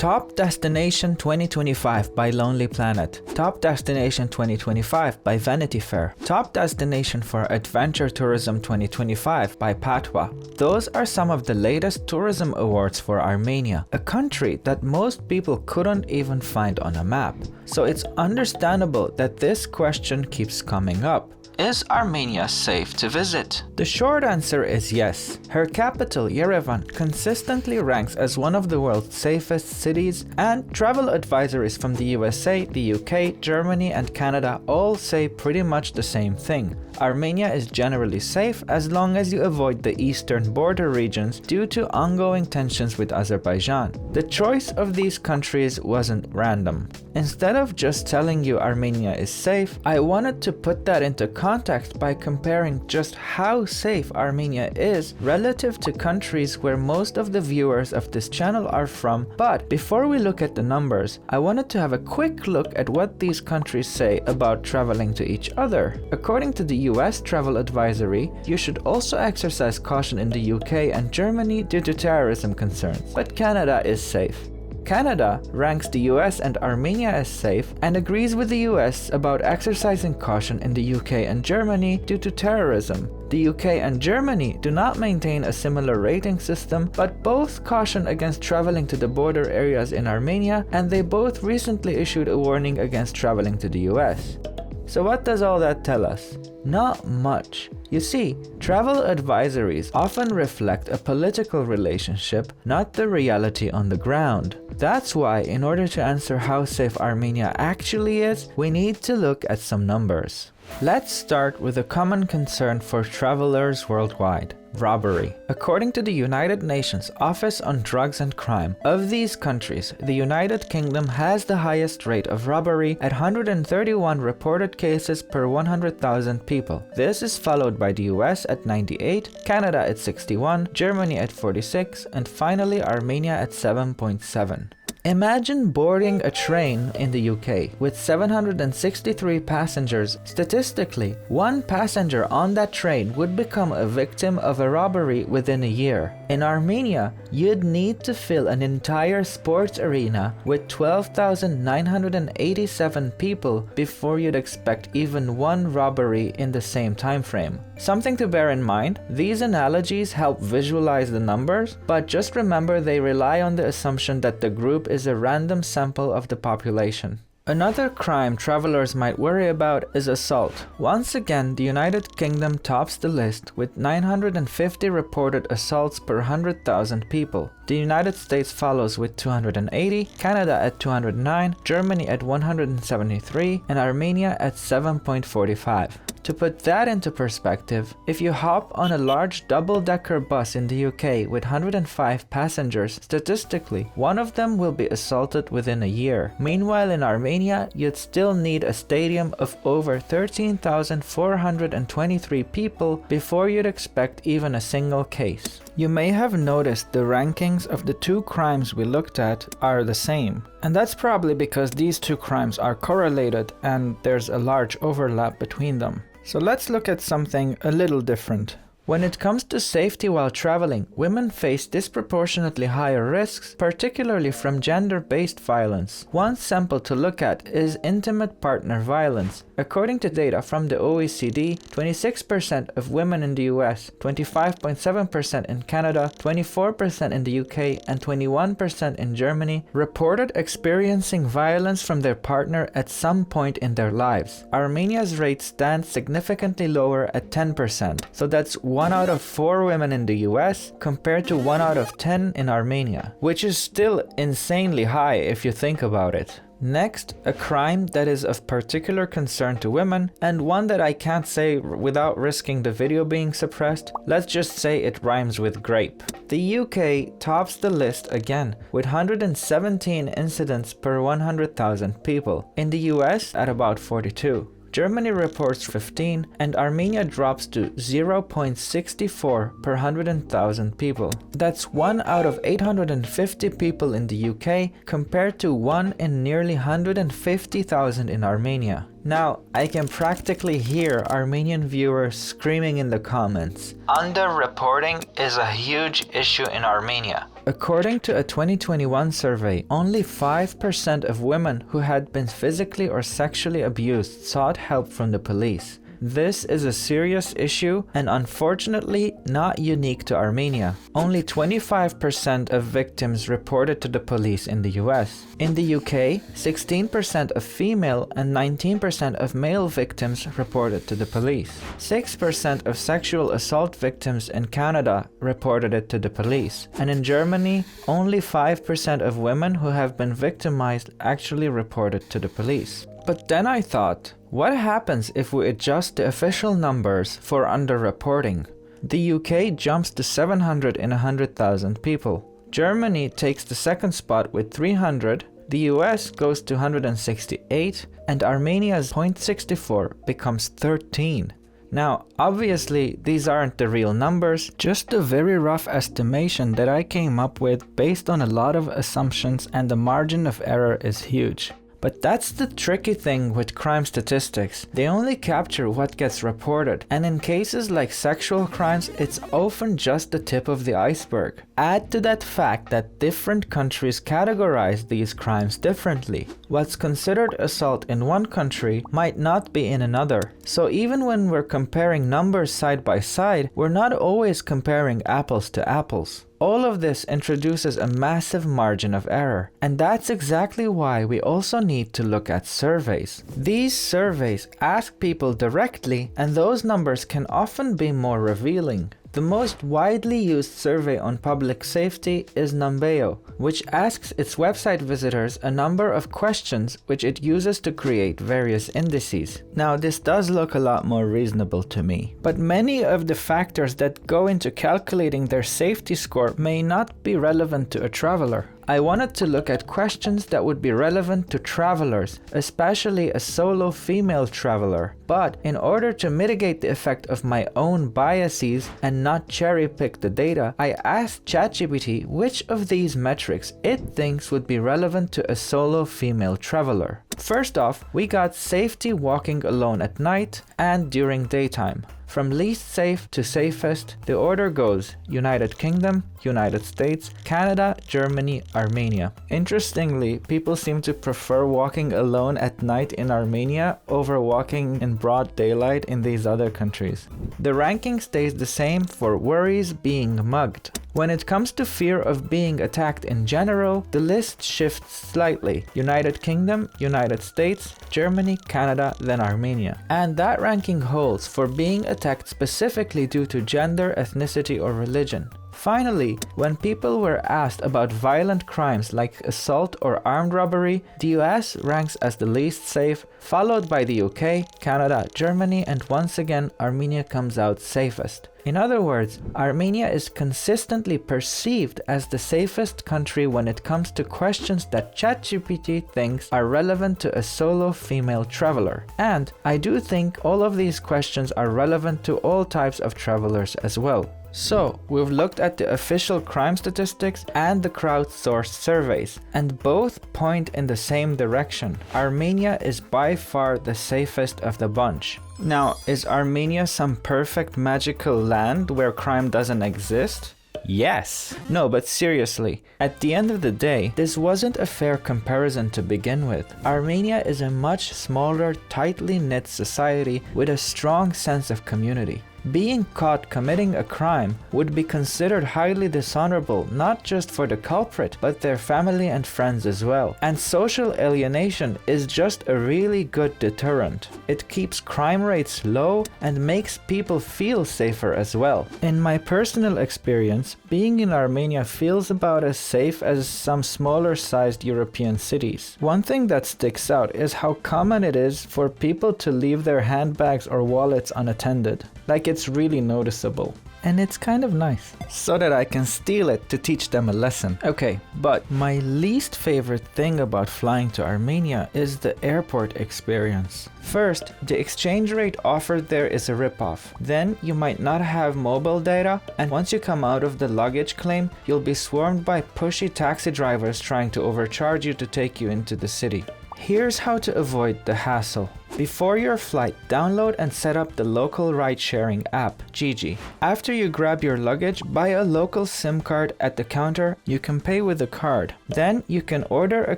Top Destination 2025 by Lonely Planet. Top Destination 2025 by Vanity Fair. Top Destination for Adventure Tourism 2025 by Patwa. Those are some of the latest tourism awards for Armenia, a country that most people couldn't even find on a map. So it's understandable that this question keeps coming up. Is Armenia safe to visit? The short answer is yes. Her capital, Yerevan, consistently ranks as one of the world's safest cities, and travel advisories from the USA, the UK, Germany, and Canada all say pretty much the same thing. Armenia is generally safe as long as you avoid the eastern border regions due to ongoing tensions with Azerbaijan. The choice of these countries wasn't random. Instead of just telling you Armenia is safe, I wanted to put that into context by comparing just how safe Armenia is relative to countries where most of the viewers of this channel are from. But before we look at the numbers, I wanted to have a quick look at what these countries say about traveling to each other. According to the US travel advisory, you should also exercise caution in the UK and Germany due to terrorism concerns. But Canada is safe. Canada ranks the US and Armenia as safe and agrees with the US about exercising caution in the UK and Germany due to terrorism. The UK and Germany do not maintain a similar rating system, but both caution against traveling to the border areas in Armenia, and they both recently issued a warning against traveling to the US. So what does all that tell us? Not much. You see, travel advisories often reflect a political relationship, not the reality on the ground. That's why, in order to answer how safe Armenia actually is, we need to look at some numbers. Let's start with a common concern for travelers worldwide: robbery. According to the United Nations Office on Drugs and Crime, of these countries, the United Kingdom has the highest rate of robbery at 131 reported cases per 100,000 people. This is followed by the US at 98, Canada at 61, Germany at 46, and finally Armenia at 7.7. Imagine boarding a train in the UK with 763 passengers. Statistically, one passenger on that train would become a victim of a robbery within a year. In Armenia, you'd need to fill an entire sports arena with 12,987 people before you'd expect even one robbery in the same time frame. Something to bear in mind, these analogies help visualize the numbers, but just remember they rely on the assumption that the group is a random sample of the population. Another crime travelers might worry about is assault. Once again, the United Kingdom tops the list with 950 reported assaults per 100,000 people. The United States follows with 280, Canada at 209, Germany at 173, and Armenia at 7.45. To put that into perspective, if you hop on a large double-decker bus in the UK with 105 passengers, statistically, one of them will be assaulted within a year. Meanwhile, in Armenia, you'd still need a stadium of over 13,423 people before you'd expect even a single case. You may have noticed the rankings of the two crimes we looked at are the same. And that's probably because these two crimes are correlated and there's a large overlap between them. So let's look at something a little different. When it comes to safety while traveling, women face disproportionately higher risks, particularly from gender-based violence. One sample to look at is intimate partner violence. According to data from the OECD, 26% of women in the US, 25.7% in Canada, 24% in the UK, and 21% in Germany reported experiencing violence from their partner at some point in their lives. Armenia's rate stands significantly lower at 10%, so that's 1 out of 4 women in the US compared to 1 out of 10 in Armenia, which is still insanely high if you think about it. Next, a crime that is of particular concern to women, and one that I can't say without risking the video being suppressed. Let's just say it rhymes with grape. The UK tops the list again with 117 incidents per 100,000 people. In the US at about 42. Germany reports 15, and Armenia drops to 0.64 per 100,000 people. That's 1 out of 850 people in the UK compared to 1 in nearly 150,000 in Armenia. Now, I can practically hear Armenian viewers screaming in the comments. Underreporting is a huge issue in Armenia. According to a 2021 survey, only 5% of women who had been physically or sexually abused sought help from the police. This is a serious issue and unfortunately not unique to Armenia. Only 25% of victims reported to the police in the US. In the UK, 16% of female and 19% of male victims reported to the police. 6% of sexual assault victims in Canada reported it to the police. And in Germany, only 5% of women who have been victimized actually reported to the police. But then I thought, what happens if we adjust the official numbers for underreporting? The UK jumps to 700 in 100,000 people. Germany takes the second spot with 300, the US goes to 168, and Armenia's 0.64 becomes 13. Now, obviously, these aren't the real numbers, just a very rough estimation that I came up with based on a lot of assumptions, and the margin of error is huge. But that's the tricky thing with crime statistics. They only capture what gets reported, and in cases like sexual crimes, it's often just the tip of the iceberg. Add to that fact that different countries categorize these crimes differently. What's considered assault in one country might not be in another. So even when we're comparing numbers side by side, we're not always comparing apples to apples. All of this introduces a massive margin of error, and that's exactly why we also need to look at surveys. These surveys ask people directly, and those numbers can often be more revealing. The most widely used survey on public safety is Numbeo, which asks its website visitors a number of questions which it uses to create various indices. Now, this does look a lot more reasonable to me, but many of the factors that go into calculating their safety score may not be relevant to a traveler. I wanted to look at questions that would be relevant to travelers, especially a solo female traveler. But in order to mitigate the effect of my own biases and not cherry-pick the data, I asked ChatGPT which of these metrics it thinks would be relevant to a solo female traveler. First off, we got safety walking alone at night and during daytime. From least safe to safest, the order goes United Kingdom, United States, Canada, Germany, Armenia. Interestingly, people seem to prefer walking alone at night in Armenia over walking in broad daylight in these other countries. The ranking stays the same for worries being mugged. When it comes to fear of being attacked in general, the list shifts slightly. United Kingdom, United States, Germany, Canada, then Armenia. And that ranking holds for being attacked specifically due to gender, ethnicity, or religion. Finally, when people were asked about violent crimes like assault or armed robbery, the US ranks as the least safe, followed by the UK, Canada, Germany, and once again Armenia comes out safest. In other words, Armenia is consistently perceived as the safest country when it comes to questions that ChatGPT thinks are relevant to a solo female traveler. And I do think all of these questions are relevant to all types of travelers as well. So, we've looked at the official crime statistics and the crowdsourced surveys, and both point in the same direction. Armenia is by far the safest of the bunch. Now, is Armenia some perfect magical land where crime doesn't exist? Yes. No, but seriously, at the end of the day, this wasn't a fair comparison to begin with. Armenia is a much smaller, tightly knit society with a strong sense of community. Being caught committing a crime would be considered highly dishonorable not just for the culprit, but their family and friends as well. And social alienation is just a really good deterrent. It keeps crime rates low and makes people feel safer as well. In my personal experience, being in Armenia feels about as safe as some smaller sized European cities. One thing that sticks out is how common it is for people to leave their handbags or wallets unattended. Like, it's really noticeable. And it's kind of nice. So that I can steal it to teach them a lesson. Okay, but my least favorite thing about flying to Armenia is the airport experience. First, the exchange rate offered there is a ripoff. Then, you might not have mobile data, and once you come out of the luggage claim, you'll be swarmed by pushy taxi drivers trying to overcharge you to take you into the city. Here's how to avoid the hassle. Before your flight, download and set up the local ride-sharing app, Gigi. After you grab your luggage, buy a local SIM card at the counter. You can pay with a card. Then you can order a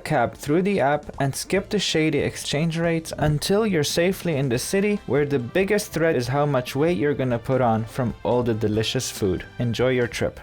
cab through the app and skip the shady exchange rates until you're safely in the city, where the biggest threat is how much weight you're gonna put on from all the delicious food. Enjoy your trip.